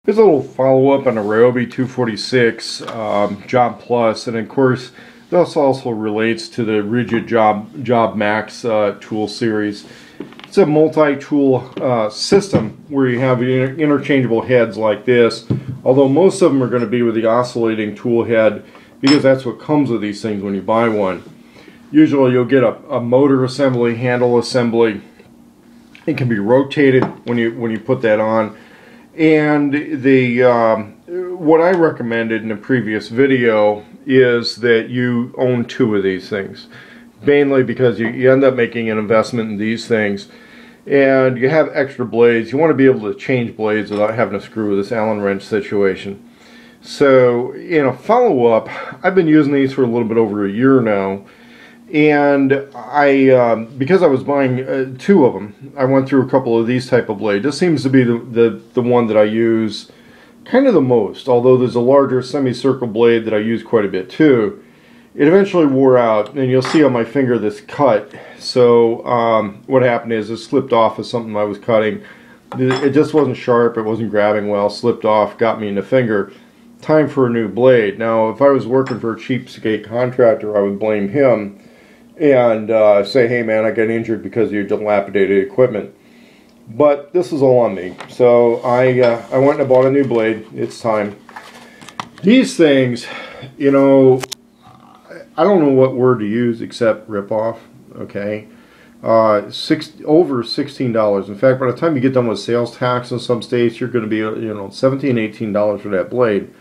Here's a little follow-up on the Ryobi 246 Jobplus, and of course this also relates to the Rigid Jobmax tool series. It's a multi-tool system where you have interchangeable heads like this, although most of them are going to be with the oscillating tool head because that's what comes with these things when you buy one. Usually you'll get a motor assembly, handle assembly. It can be rotated when you put that on. And what I recommended in a previous video is that you own two of these things, mainly because you end up making an investment in these things and you have extra blades. You want to be able to change blades without having to screw with this Allen wrench situation. So in a follow-up, I've been using these for a little bit over a year now, and because I was buying two of them, I went through a couple of these type of blades. This seems to be the one that I use kind of the most, although there's a larger semicircle blade that I use quite a bit too. It eventually wore out, and you'll see on my finger this cut. So what happened is it slipped off of something I was cutting. It just wasn't sharp, it wasn't grabbing well, slipped off, got me in the finger. Time for a new blade. Now if I was working for a cheapskate contractor, I would blame him and say, hey man, I got injured because of your dilapidated equipment. But this is all on me. So I went and bought a new blade. It's time. These things, you know, I don't know what word to use except rip off. Okay, over $16. In fact, by the time you get done with sales tax in some states, you're going to be, you know, $17, $18 for that blade.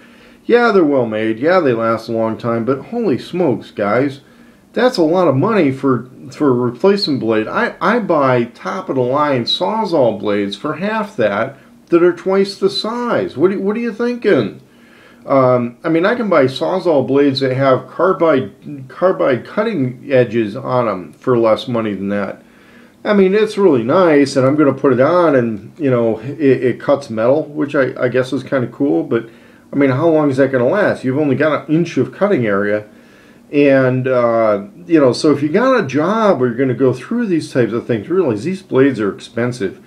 Yeah, they're well made. Yeah, they last a long time. But holy smokes, guys. That's a lot of money for a replacement blade. I buy top of the line Sawzall blades for half that are twice the size. What are you thinking? I mean, I can buy Sawzall blades that have carbide cutting edges on them for less money than that. I mean, it's really nice, and I'm going to put it on, and you know, it cuts metal, which I guess is kind of cool. But I mean, how long is that going to last? You've only got an inch of cutting area. And, you know, so if you got a job or you're going to go through these types of things, realize these blades are expensive.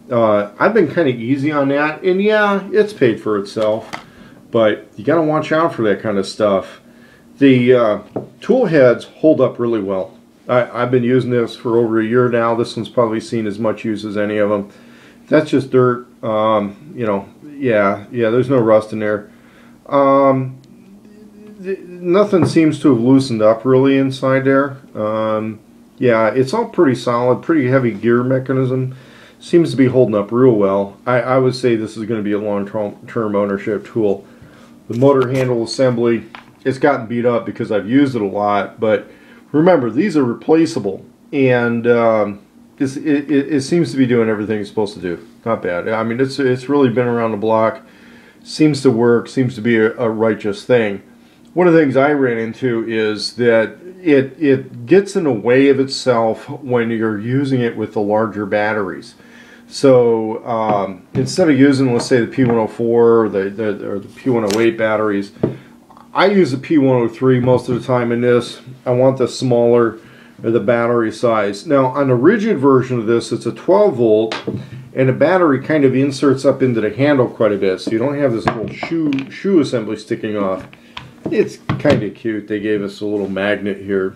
I've been kind of easy on that, and yeah, it's paid for itself, but you got to watch out for that kind of stuff. The tool heads hold up really well. I've been using this for over a year now. This one's probably seen as much use as any of them. That's just dirt. You know, yeah, there's no rust in there. Nothing seems to have loosened up really inside there. Yeah, it's all pretty solid, pretty heavy gear mechanism. Seems to be holding up real well. I would say this is going to be a long-term ownership tool. The motor handle assembly, it's gotten beat up because I've used it a lot, but remember, these are replaceable, and it seems to be doing everything it's supposed to do. Not bad. I mean, it's really been around the block. Seems to work, seems to be a righteous thing. One of the things I ran into is that it gets in the way of itself when you're using it with the larger batteries. So instead of using, let's say, the P104 or the P108 batteries, I use the P103 most of the time in this. I want the smaller the battery size. Now on the rigid version of this, it's a 12 volt, and the battery kind of inserts up into the handle quite a bit, so you don't have this little shoe assembly sticking off. It's kind of cute. They gave us a little magnet here.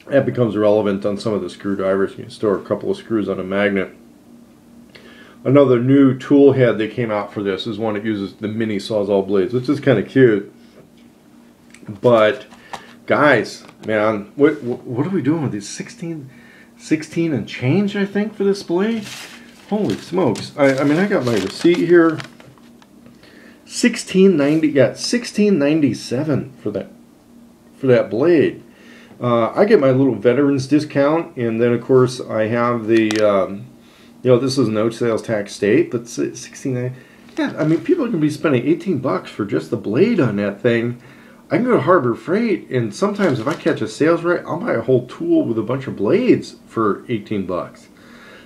That becomes relevant on some of the screwdrivers. You can store a couple of screws on a magnet. Another new tool head that came out for this is one that uses the mini Sawzall blades, which is kind of cute. But guys, man, what are we doing with these 16 and change, I think, for this blade? Holy smokes. I mean, I got my receipt here. $16.97 for that blade. I get my little veterans discount, and then of course I have the you know, this is no sales tax state, but $16. Yeah, I mean, people are gonna be spending $18 for just the blade on that thing. I can go to Harbor Freight, and sometimes if I catch a sales rate, I'll buy a whole tool with a bunch of blades for $18.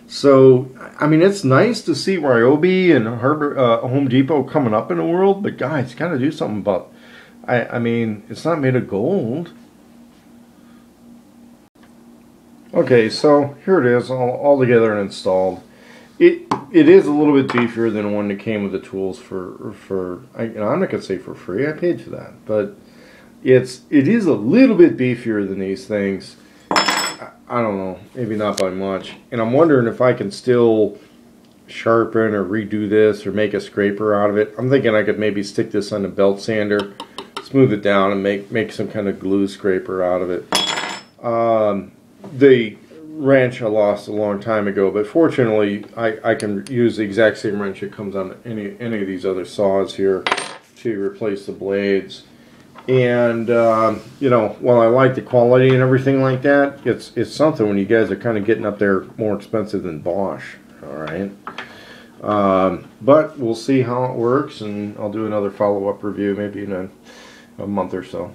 So, I mean, it's nice to see Ryobi and Home Depot coming up in the world, but guys, got to do something about it. I mean, it's not made of gold. Okay, so here it is, all together and installed. It is a little bit beefier than one that came with the tools I'm not gonna say for free. I paid for that, but it is a little bit beefier than these things. I don't know, maybe not by much. And I'm wondering if I can still sharpen or redo this or make a scraper out of it. I'm thinking I could maybe stick this on a belt sander, smooth it down, and make some kind of glue scraper out of it. The wrench I lost a long time ago, but fortunately I can use the exact same wrench that comes on any of these other saws here to replace the blades. And you know, while I like the quality and everything like that, it's something when you guys are kind of getting up there more expensive than Bosch. Alright, but we'll see how it works, and I'll do another follow-up review maybe in a month or so.